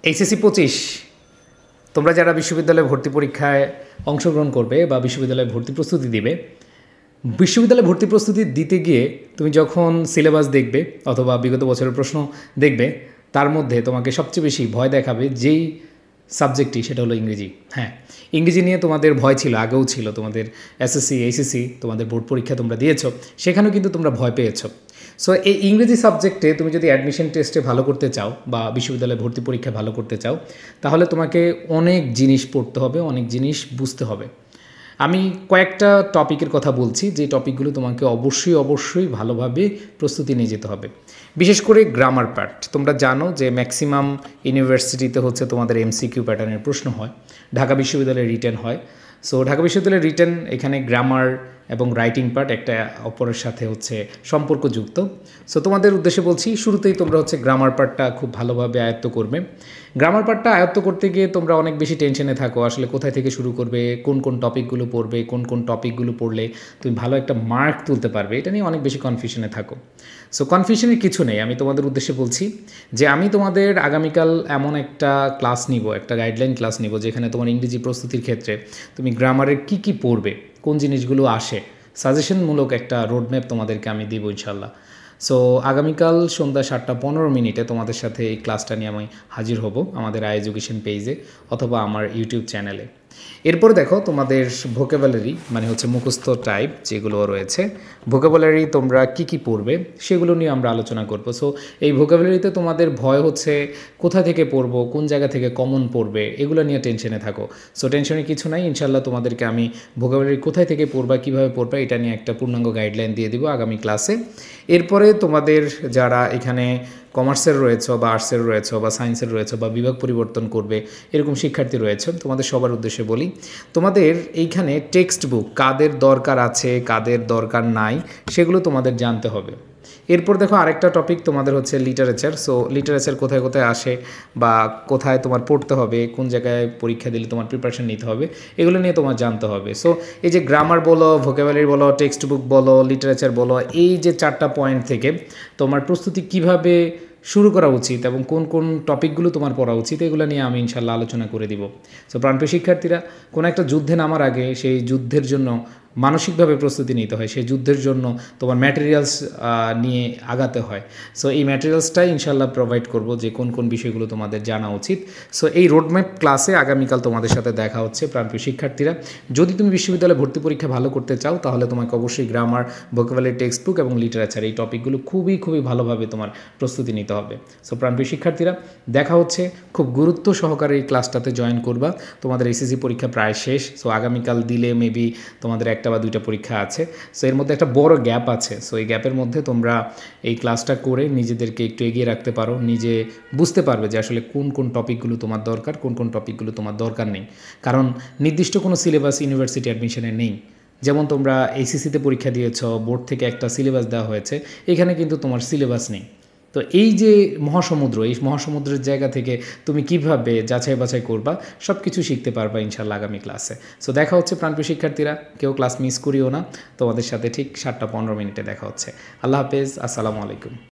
HSC 25 তোমরা যারা বিশ্ববিদ্যালয়ে ভর্তি পরীক্ষায় অংশগ্রহণ করবে বা বিশ্ববিদ্যালয়ে ভর্তি প্রস্তুতি দিবে, বিশ্ববিদ্যালয়ে ভর্তি প্রস্তুতি দিতে গিয়ে তুমি যখন সিলেবাস দেখবে অথবা বিগত বছরের প্রশ্ন দেখবে, তার মধ্যে তোমাকে সবচেয়ে বেশি ভয় দেখাবে যেই সাবজেক্টটি, সেটা হলো ইংরেজি। হ্যাঁ, ইংরেজি নিয়ে তোমাদের ভয় ছিল, আগেও ছিল। তোমাদের এসএসসি, এইচএসসি, তোমাদের বোর্ড পরীক্ষা তোমরা দিয়েছো, সেখানেও কিন্তু তোমরা ভয় পেয়েছো। সো এই ইংরেজি সাবজেক্টে তুমি যদি অ্যাডমিশন টেস্টে ভালো করতে চাও বা বিশ্ববিদ্যালয়ে ভর্তি পরীক্ষায় ভালো করতে চাও, তাহলে তোমাকে অনেক জিনিস পড়তে হবে, অনেক জিনিস বুঝতে হবে। আমি কয়েকটা টপিকের কথা বলছি, যে টপিকগুলো তোমাকে অবশ্যই ভালোভাবে প্রস্তুতি নিয়ে যেতে হবে। বিশেষ করে গ্রামার পার্ট। তোমরা জানো যে ম্যাক্সিমাম ইউনিভার্সিটিতে হচ্ছে তোমাদের এমসিকিউ প্যাটার্নের প্রশ্ন হয়, ঢাকা বিশ্ববিদ্যালয়ে রিটেন হয়। সো ঢাকা বিশ্ববিদ্যালয়ের রিটেন, এখানে গ্রামার এবং রাইটিং পার্ট একটা অপরের সাথে হচ্ছে সম্পর্কযুক্ত। সো তোমাদের উদ্দেশ্যে বলছি, শুরুতেই তোমরা হচ্ছে গ্রামার পার্টটা খুব ভালোভাবে আয়ত্ত করবে। গ্রামার পার্টটা আয়ত্ত করতে গিয়ে তোমরা অনেক বেশি টেনশনে থাকো, আসলে কোথায় থেকে শুরু করবে, কোন কোন টপিকগুলো পড়বে, কোন টপিকগুলো পড়লে তুমি ভালো একটা মার্ক তুলতে পারবে, এটা নিয়ে অনেক বেশি কনফিউশনে থাকো। সো কনফিউশনের কিছু নেই, আমি তোমাদের উদ্দেশ্যে বলছি যে আমি তোমাদের আগামীকাল এমন একটা ক্লাস নিব, একটা গাইডলাইন ক্লাস নিব, যেখানে তোমার ইংরেজি প্রস্তুতির ক্ষেত্রে তুমি গ্রামারের কী পড়বে, কোন জিনিসগুলো আসে, সাজেশনমূলক একটা রোডম্যাপ তোমাদেরকে আমি দিব ইনশাল্লাহ। সো আগামীকাল সন্ধ্যা 7:15 তোমাদের সাথে এই ক্লাসটা নিয়ে আমি হাজির হব আমাদের এডুকেশন পেজে অথবা আমার ইউটিউব চ্যানেলে। এরপরে দেখো, তোমাদের ভোকাবুলারি মানে হচ্ছে মুখস্থ টাইপ যেগুলো রয়েছে, ভোকাবুলারি তোমরা কি পড়বে সেগুলো নিয়ে আমরা আলোচনা করব। সো এই ভোকাবুলারিতে তোমাদের ভয় হচ্ছে কোথা থেকে পড়বো, কোন জায়গা থেকে কমন পড়বে, এগুলো নিয়ে টেনশনে থাকো। সো টেনশনের কিছু নাই, ইনশাল্লাহ তোমাদেরকে আমি ভোকাবুলারি কোথায় থেকে পড়বা, কীভাবে পড়বা, এটা নিয়ে একটা পূর্ণাঙ্গ গাইডলাইন দিয়ে দিব আগামী ক্লাসে। এরপরে তোমাদের যারা এখানে কমার্সের রয়েছে বা আর্টসের রয়েছে বা সায়েন্সের রয়েছে বা বিভাগ পরিবর্তন করবে, এরকম শিক্ষার্থী রয়েছে, তোমাদের সবার উদ্দেশ্যে বলি, তোমাদের এইখানে টেক্সট বুক কাদের দরকার আছে, কাদের দরকার নাই, সেগুলো তোমাদের জানতে হবে। এরপর দেখো, আরেকটা টপিক তোমাদের হচ্ছে লিটারেচার। সো লিটারেচার কোথায় কোথায় আসে বা কোথায় তোমার পড়তে হবে, কোন জায়গায় পরীক্ষা দিলে তোমার প্রিপারেশন নিতে হবে, এগুলো নিয়ে তোমার জানতে হবে। সো এই যে গ্রামার বলো, ভোকাবুলারি বলো, টেক্সট বুক বলো, লিটারেচার বলো, এই যে 4টা পয়েন্ট থেকে তোমার প্রস্তুতি কিভাবে শুরু করা উচিত এবং কোন টপিকগুলো তোমার পড়া উচিত, এগুলো নিয়ে আমি ইনশাল্লাহ আলোচনা করে দিব। সো প্রাণপ্রিয় শিক্ষার্থীরা, কোনো একটা যুদ্ধে নামার আগে সেই যুদ্ধের জন্য মানসিকভাবে প্রস্তুতি নিতে হয়, সেই যুদ্ধের জন্য তোমার ম্যাটেরিয়ালস নিয়ে আগাতে হয়। সো এই ম্যাটেরিয়ালসটাই ইনশাল্লাহ প্রোভাইড করব, যে কোন বিষয়গুলো তোমাদের জানা উচিত। সো এই রোডম্যাপ ক্লাসে আগামীকাল তোমাদের সাথে দেখা হচ্ছে। প্রাণপ্রিয় শিক্ষার্থীরা, যদি তুমি বিশ্ববিদ্যালয়ে ভর্তি পরীক্ষা ভালো করতে চাও, তাহলে তোমাকে অবশ্যই গ্রামার, ভোকাবুলারি, টেক্সট বুক এবং লিটারেচার, এই টপিকগুলো খুবই ভালোভাবে তোমার প্রস্তুতি নিতে হবে। সো প্রাণপ্রিয় শিক্ষার্থীরা, দেখা হচ্ছে। খুব গুরুত্ব সহকারে এই ক্লাসটাতে জয়েন করবা। তোমাদের এসএসসি পরীক্ষা প্রায় শেষ। সো আগামীকাল দিলে মেবি তোমাদের 1টা বা 2টা পরীক্ষা আছে। সো এর মধ্যে একটা বড় গ্যাপ আছে। সো এই গ্যাপের মধ্যে তোমরা এই ক্লাসটা করে নিজেদেরকে একটু এগিয়ে রাখতে পারো, নিজে বুঝতে পারবে যে আসলে কোন টপিকগুলো তোমার দরকার, কোন টপিকগুলো তোমার দরকার নেই। কারণ নির্দিষ্ট কোনো সিলেবাস ইউনিভার্সিটি অ্যাডমিশনে নেই। যেমন তোমরা এইচএসসিতে পরীক্ষা দিয়েছ, বোর্ড থেকে একটা সিলেবাস দেওয়া হয়েছে, এখানে কিন্তু তোমার সিলেবাস নেই। তো এই যে মহাসমুদ্র, এই মহাসমুদ্রের জায়গা থেকে তুমি কিভাবে যাচাই বাছাই করবা, সব কিছু শিখতে পারবা ইনশাল্লাহ আগামী ক্লাসে। সো দেখা হচ্ছে প্রাণপ্রিয় শিক্ষার্থীরা, কেউ ক্লাস মিস করিও না। তোমাদের সাথে ঠিক 7:15 দেখা হচ্ছে। আল্লাহ হাফেজ, আসসালামু আলাইকুম।